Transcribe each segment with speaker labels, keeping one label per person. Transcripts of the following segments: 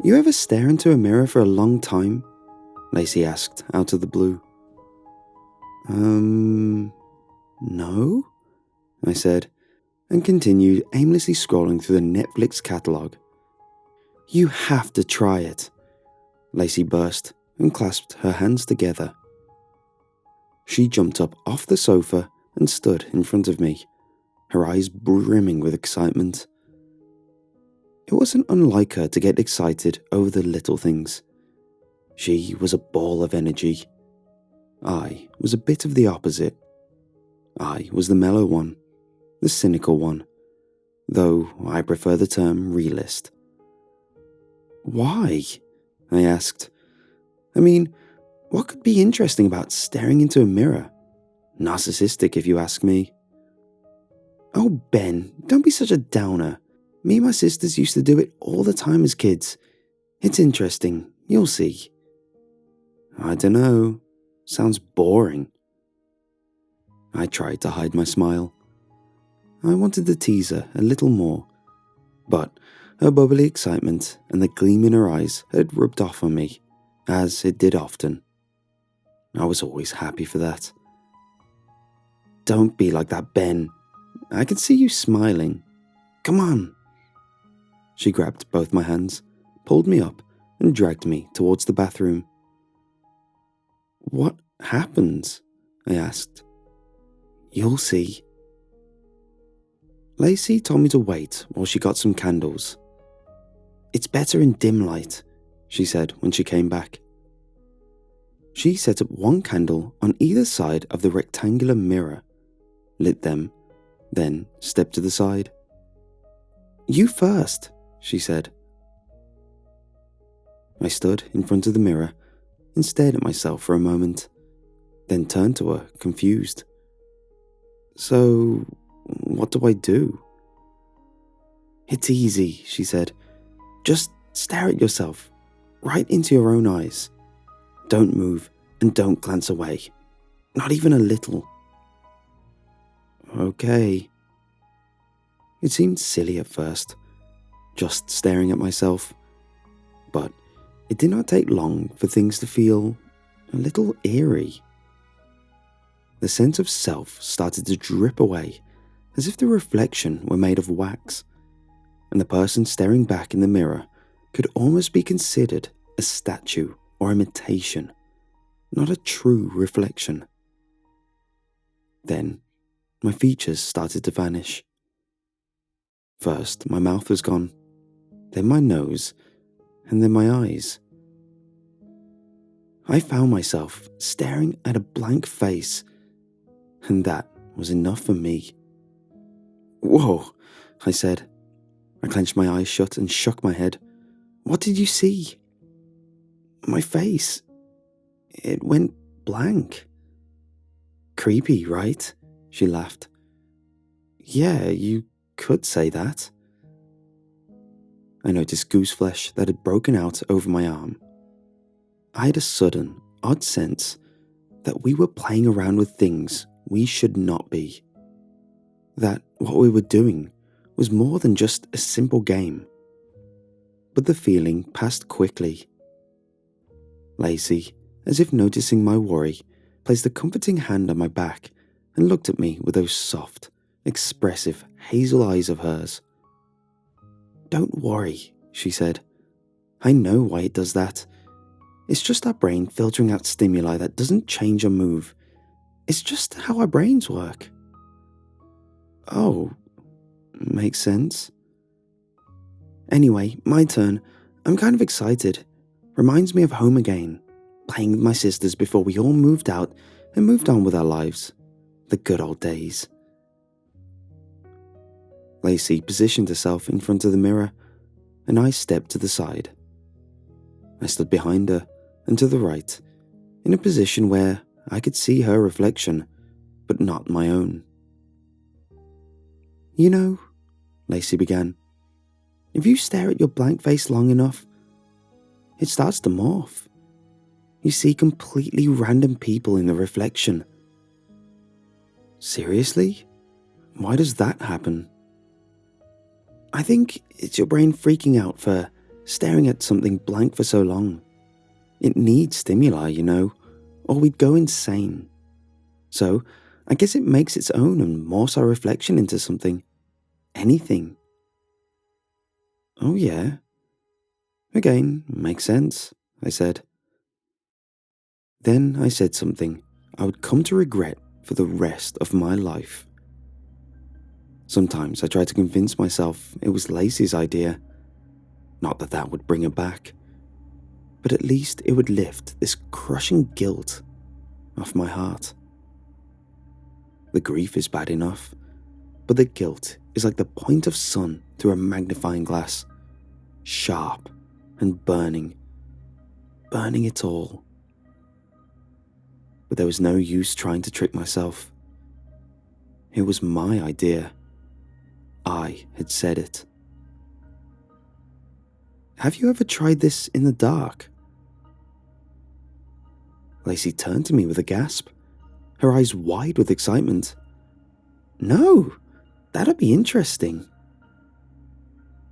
Speaker 1: You ever stare into a mirror for a long time? Lacey asked out of the blue. No, I said, and continued aimlessly scrolling through the Netflix catalogue. You have to try it, Lacey burst and clasped her hands together. She jumped up off the sofa and stood in front of me, her eyes brimming with excitement. It wasn't unlike her to get excited over the little things. She was a ball of energy. I was a bit of the opposite. I was the mellow one, the cynical one, though I prefer the term realist. Why? I asked. I mean, what could be interesting about staring into a mirror? Narcissistic, if you ask me. Oh, Ben, don't be such a downer. Me and my sisters used to do it all the time as kids. It's interesting, you'll see. I dunno. Sounds boring. I tried to hide my smile. I wanted to tease her a little more, but her bubbly excitement and the gleam in her eyes had rubbed off on me, as it did often. I was always happy for that. Don't be like that, Ben. I can see you smiling. Come on. She grabbed both my hands, pulled me up, and dragged me towards the bathroom. What happens? I asked. You'll see. Lacey told me to wait while she got some candles. It's better in dim light, she said when she came back. She set up one candle on either side of the rectangular mirror, lit them, then stepped to the side. You first, she said. I stood in front of the mirror and stared at myself for a moment, then turned to her, confused. So, what do I do? It's easy, she said. Just stare at yourself, right into your own eyes. Don't move and don't glance away. Not even a little. Okay. It seemed silly at first, just staring at myself, but it did not take long for things to feel a little eerie. The sense of self started to drip away, as if the reflection were made of wax, and the person staring back in the mirror could almost be considered a statue or imitation, not a true reflection. Then, my features started to vanish. First, my mouth was gone, then my nose, and then my eyes. I found myself staring at a blank face, and that was enough for me. Whoa, I said. I clenched my eyes shut and shook my head. What did you see? My face. It went blank. Creepy, right? She laughed. Yeah, you could say that. I noticed goose flesh that had broken out over my arm. I had a sudden, odd sense that we were playing around with things we should not be. That what we were doing was more than just a simple game. But the feeling passed quickly. Lacey, as if noticing my worry, placed a comforting hand on my back and looked at me with those soft, expressive hazel eyes of hers. Don't worry, she said. I know why it does that. It's just our brain filtering out stimuli that doesn't change or move. It's just how our brains work. Oh, makes sense. Anyway, my turn. I'm kind of excited. Reminds me of home again, playing with my sisters before we all moved out and moved on with our lives. The good old days. Lacey positioned herself in front of the mirror, and I stepped to the side. I stood behind her and to the right, in a position where I could see her reflection, but not my own. You know, Lacey began, if you stare at your blank face long enough, it starts to morph. You see completely random people in the reflection. Seriously? Why does that happen? I think it's your brain freaking out for staring at something blank for so long. It needs stimuli, or we'd go insane. So, I guess it makes its own and morphs our reflection into something. Anything. Oh yeah. Again, makes sense, I said. Then I said something I would come to regret for the rest of my life. Sometimes I tried to convince myself it was Lacey's idea. Not that that would bring her back, but at least it would lift this crushing guilt off my heart. The grief is bad enough, but the guilt is like the point of sun through a magnifying glass, sharp and burning it all. But there was no use trying to trick myself. It was my idea. I had said it. Have you ever tried this in the dark? Lacey turned to me with a gasp, her eyes wide with excitement. No, that'd be interesting.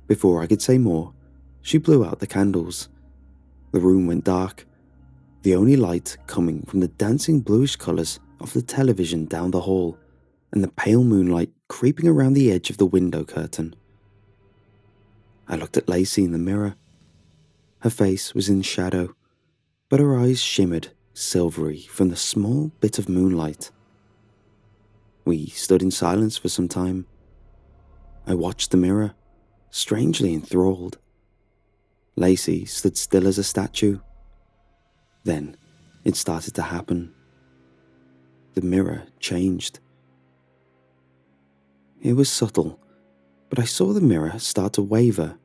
Speaker 1: Before I could say more, she blew out the candles. The room went dark, the only light coming from the dancing bluish colours of the television down the hall and the pale moonlight creeping around the edge of the window curtain. I looked at Lacey in the mirror. Her face was in shadow, but her eyes shimmered silvery from the small bit of moonlight. We stood in silence for some time. I watched the mirror, strangely enthralled. Lacey stood still as a statue. Then it started to happen. The mirror changed. It was subtle, but I saw the mirror start to waver,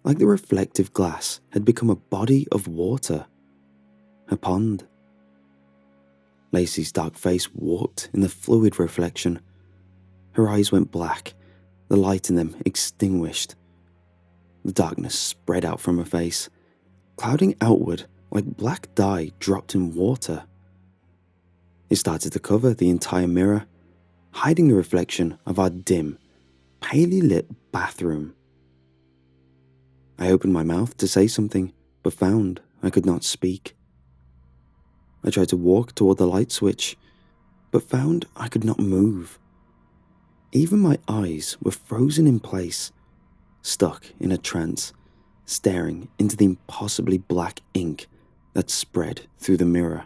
Speaker 1: like the reflective glass had become a body of water, a pond. Lacey's dark face warped in the fluid reflection. Her eyes went black, the light in them extinguished. The darkness spread out from her face, clouding outward like black dye dropped in water. It started to cover the entire mirror, hiding the reflection of our dim, palely lit bathroom. I opened my mouth to say something, but found I could not speak. I tried to walk toward the light switch, but found I could not move. Even my eyes were frozen in place, stuck in a trance, staring into the impossibly black ink that spread through the mirror.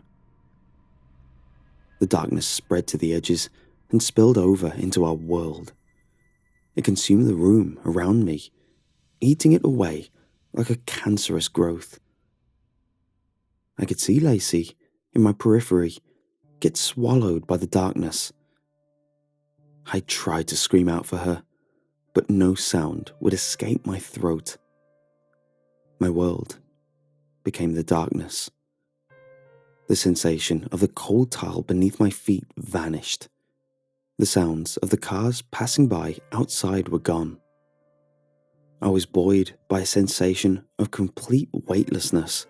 Speaker 1: The darkness spread to the edges and spilled over into our world. It consumed the room around me, eating it away like a cancerous growth. I could see Lacey, in my periphery, get swallowed by the darkness. I tried to scream out for her, but no sound would escape my throat. My world became the darkness. The sensation of the cold tile beneath my feet vanished. The sounds of the cars passing by outside were gone. I was buoyed by a sensation of complete weightlessness.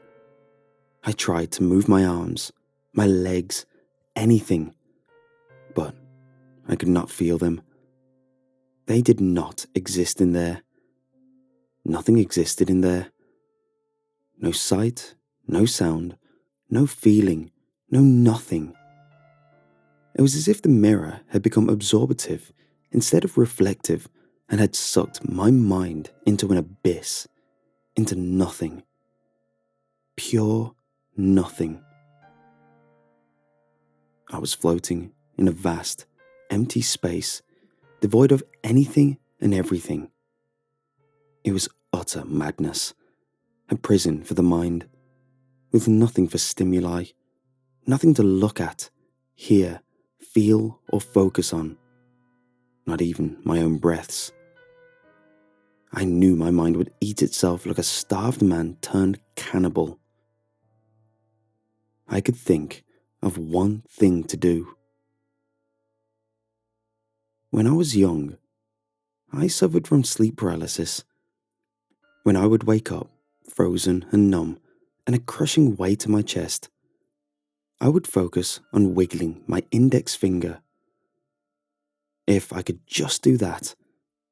Speaker 1: I tried to move my arms, my legs, anything, but I could not feel them. They did not exist in there. Nothing existed in there. No sight, no sound, no feeling, no nothing. It was as if the mirror had become absorptive instead of reflective and had sucked my mind into an abyss, into nothing. Pure nothing. I was floating in a vast, empty space, devoid of anything and everything. It was utter madness, a prison for the mind, with nothing for stimuli, nothing to look at, hear, feel, or focus on, not even my own breaths. I knew my mind would eat itself like a starved man turned cannibal. I could think of one thing to do. When I was young, I suffered from sleep paralysis. When I would wake up, frozen and numb, and a crushing weight in my chest, I would focus on wiggling my index finger. If I could just do that,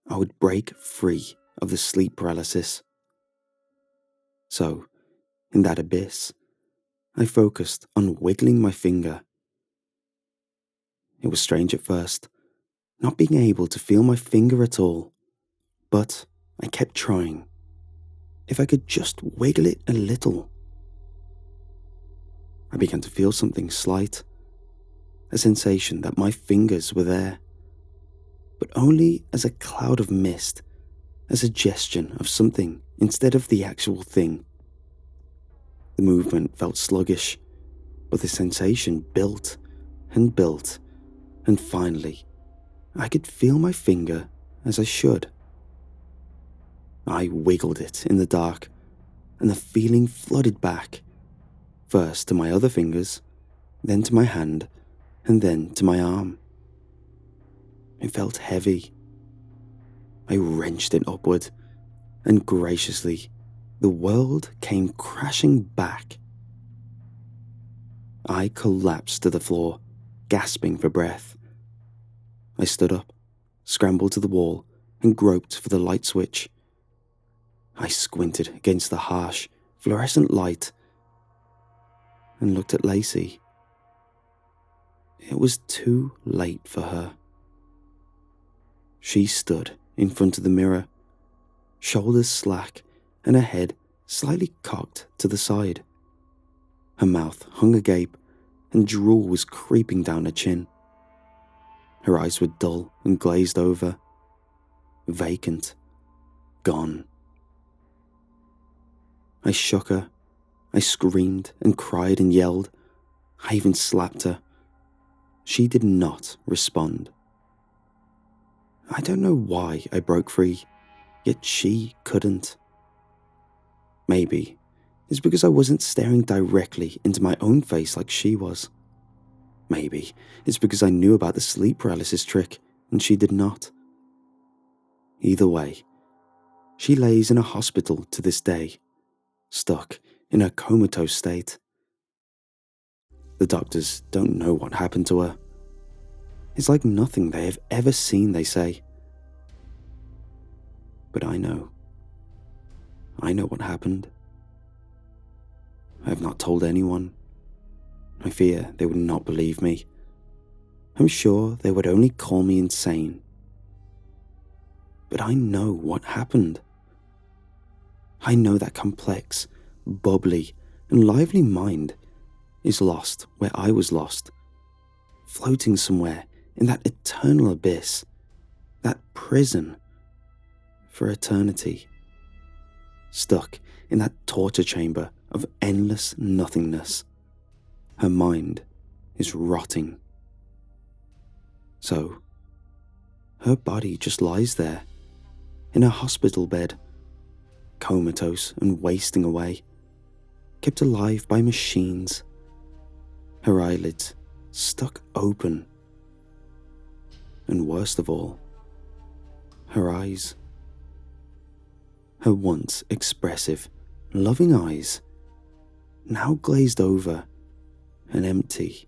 Speaker 1: I would break free of the sleep paralysis. So, in that abyss, I focused on wiggling my finger. It was strange at first, not being able to feel my finger at all, but I kept trying. If I could just wiggle it a little. I began to feel something slight, a sensation that my fingers were there, but only as a cloud of mist, a suggestion of something instead of the actual thing. The movement felt sluggish, but the sensation built and built, and finally, I could feel my finger as I should. I wiggled it in the dark, and the feeling flooded back, first to my other fingers, then to my hand, and then to my arm. It felt heavy. I wrenched it upward, and graciously, the world came crashing back. I collapsed to the floor, gasping for breath. I stood up, scrambled to the wall, and groped for the light switch. I squinted against the harsh, fluorescent light and looked at Lacey. It was too late for her. She stood in front of the mirror, shoulders slack and her head slightly cocked to the side. Her mouth hung agape and drool was creeping down her chin. Her eyes were dull and glazed over, vacant, gone. I shook her. I screamed and cried and yelled. I even slapped her. She did not respond. I don't know why I broke free, yet she couldn't. Maybe it's because I wasn't staring directly into my own face like she was. Maybe it's because I knew about the sleep paralysis trick and she did not. Either way, she lays in a hospital to this day, stuck in a comatose state. The doctors don't know what happened to her. It's like nothing they have ever seen, they say. But I know. I know what happened. I have not told anyone. I fear they would not believe me. I'm sure they would only call me insane. But I know what happened. I know that complex, bubbly, and lively mind is lost where I was lost, floating somewhere in that eternal abyss, that prison for eternity, stuck in that torture chamber of endless nothingness. Her mind is rotting. So, her body just lies there, in a hospital bed, comatose and wasting away, kept alive by machines, her eyelids stuck open. And worst of all, her eyes. Her once expressive, loving eyes, now glazed over and empty.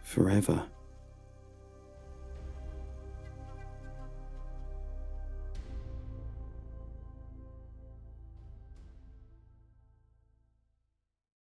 Speaker 1: Forever.